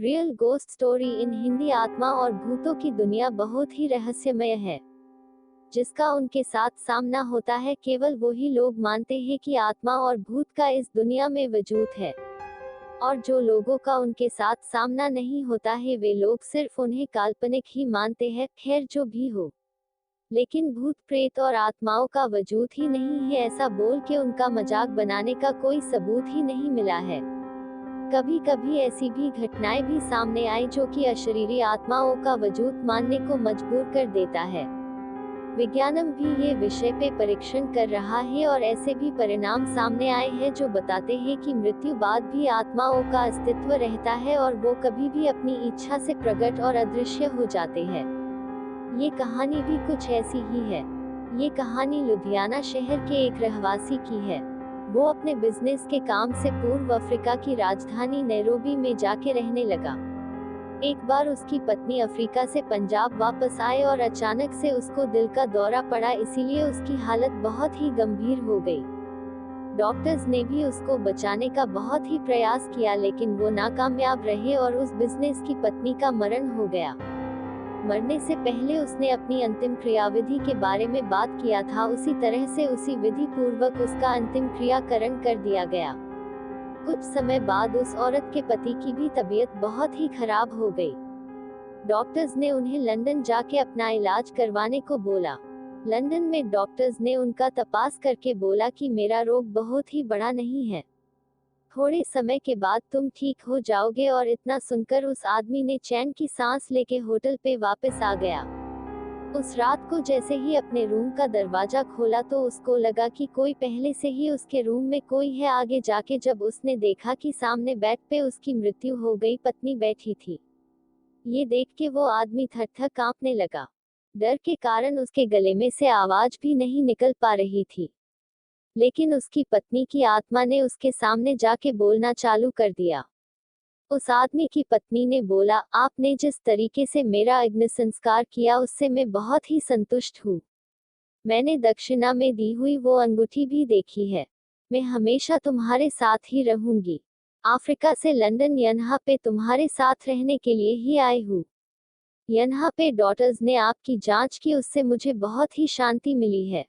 Real ghost story in Hindi. आत्मा और भूतों की दुनिया बहुत ही रहस्यमय है, जिसका उनके साथ सामना होता है। केवल वही लोग मानते हैं कि आत्मा और भूत का इस दुनिया में वजूद है, और जो लोगों का उनके साथ सामना नहीं होता है वे लोग सिर्फ उन्हें काल्पनिक ही मानते हैं। खैर जो भी हो, लेकिन भूत प्रेत और आत्माओं का वजूद ही नहीं है ऐसा बोल के उनका मजाक बनाने का कोई सबूत ही नहीं मिला है। कभी कभी ऐसी भी घटनाएं भी सामने आई जो कि अशरीरी आत्माओं का वजूद मानने को मजबूर कर देता है। विज्ञानम भी ये विषय पे परीक्षण कर रहा है और ऐसे भी परिणाम सामने आए हैं जो बताते हैं कि मृत्यु बाद भी आत्माओं का अस्तित्व रहता है और वो कभी भी अपनी इच्छा से प्रकट और अदृश्य हो जाते हैं। ये कहानी भी कुछ ऐसी ही है। ये कहानी लुधियाना शहर के एक रहवासी की है। वो अपने बिजनेस के काम से पूर्व अफ्रीका की राजधानी नैरोबी में जाके रहने लगा। एक बार उसकी पत्नी अफ्रीका से पंजाब वापस आए और अचानक से उसको दिल का दौरा पड़ा, इसीलिए उसकी हालत बहुत ही गंभीर हो गई। डॉक्टर्स ने भी उसको बचाने का बहुत ही प्रयास किया, लेकिन वो नाकामयाब रहे और उस बिजनेस की पत्नी का मरण हो गया। मरने से पहले उसने अपनी अंतिम क्रियाविधि के बारे में बात किया था, उसी तरह से उसी विधि पूर्वक उसका अंतिम क्रियाकरण कर दिया गया। कुछ समय बाद उस औरत के पति की भी तबीयत बहुत ही खराब हो गई। डॉक्टर्स ने उन्हें लंदन जाके अपना इलाज करवाने को बोला। लंदन में डॉक्टर्स ने उनका तपास करके बोला कि मेरा रोग बहुत ही बड़ा नहीं है, थोड़े समय के बाद तुम ठीक हो जाओगे। और इतना सुनकर उस आदमी ने चैन की सांस लेके होटल पे वापस आ गया। उस रात को जैसे ही अपने रूम का दरवाजा खोला तो उसको लगा कि कोई पहले से ही उसके रूम में कोई है। आगे जाके जब उसने देखा कि सामने बेड पे उसकी मृत्यु हो गई पत्नी बैठी थी। ये देख के वो आदमी थर-थर कांपने लगा। डर के कारण उसके गले में से आवाज भी नहीं निकल पा रही थी। लेकिन उसकी पत्नी की आत्मा ने उसके सामने जाके बोलना चालू कर दिया। उस आदमी की पत्नी ने बोला, आपने जिस तरीके से मेरा अग्नि संस्कार किया उससे मैं बहुत ही संतुष्ट हूँ। मैंने दक्षिणा में दी हुई वो अंगूठी भी देखी है। मैं हमेशा तुम्हारे साथ ही रहूंगी। अफ्रीका से लंदन यहाँ पे तुम्हारे साथ रहने के लिए ही आई हूँ। यहाँ पे डॉक्टर्स ने आपकी जांच की, उससे मुझे बहुत ही शांति मिली है।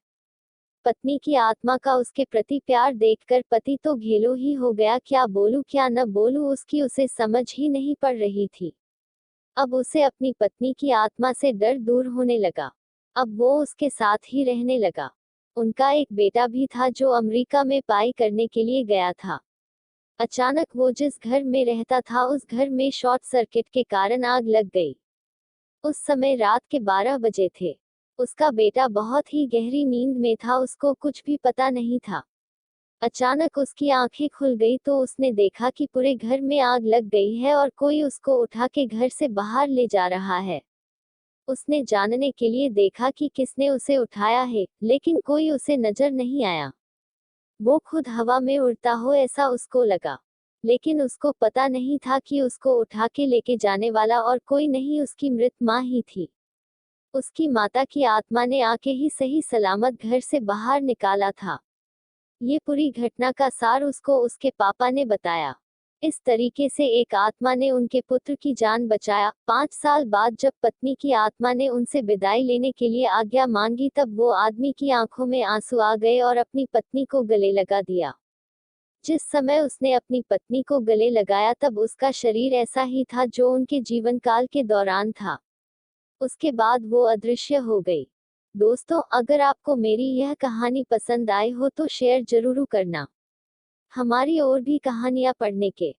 पत्नी की आत्मा का उसके प्रति प्यार देखकर पति तो घेलो ही हो गया। क्या बोलूं क्या न बोलूं, उसकी उसे समझ ही नहीं पड़ रही थी। अब उसे अपनी पत्नी की आत्मा से डर दूर होने लगा। अब वो उसके साथ ही रहने लगा। उनका एक बेटा भी था जो अमेरिका में पढ़ाई करने के लिए गया था। अचानक वो जिस घर में रहता था उस घर में शॉर्ट सर्किट के कारण आग लग गई। उस समय रात के 12 बजे थे। उसका बेटा बहुत ही गहरी नींद में था, उसको कुछ भी पता नहीं था। अचानक उसकी आंखें खुल गई तो उसने देखा कि पूरे घर में आग लग गई है और कोई उसको उठा के घर से बाहर ले जा रहा है। उसने जानने के लिए देखा कि किसने उसे उठाया है, लेकिन कोई उसे नजर नहीं आया। वो खुद हवा में उड़ता हो ऐसा उसको लगा, लेकिन उसको पता नहीं था कि उसको उठा के लेके जाने वाला और कोई नहीं, उसकी मृत माँ ही थी। उसकी माता की आत्मा ने आके ही सही सलामत घर से बाहर निकाला था। ये पूरी घटना का सार उसको उसके पापा ने बताया। इस तरीके से एक आत्मा ने उनके पुत्र की जान बचाया। 5 साल बाद जब पत्नी की आत्मा ने उनसे विदाई लेने के लिए आज्ञा मांगी तब वो आदमी की आंखों में आंसू आ गए और अपनी पत्नी को गले लगा दिया। जिस समय उसने अपनी पत्नी को गले लगाया तब उसका शरीर ऐसा ही था जो उनके जीवन काल के दौरान था। उसके बाद वो अदृश्य हो गई। दोस्तों, अगर आपको मेरी यह कहानी पसंद आई हो तो शेयर जरूर करना। हमारी और भी कहानियां पढ़ने के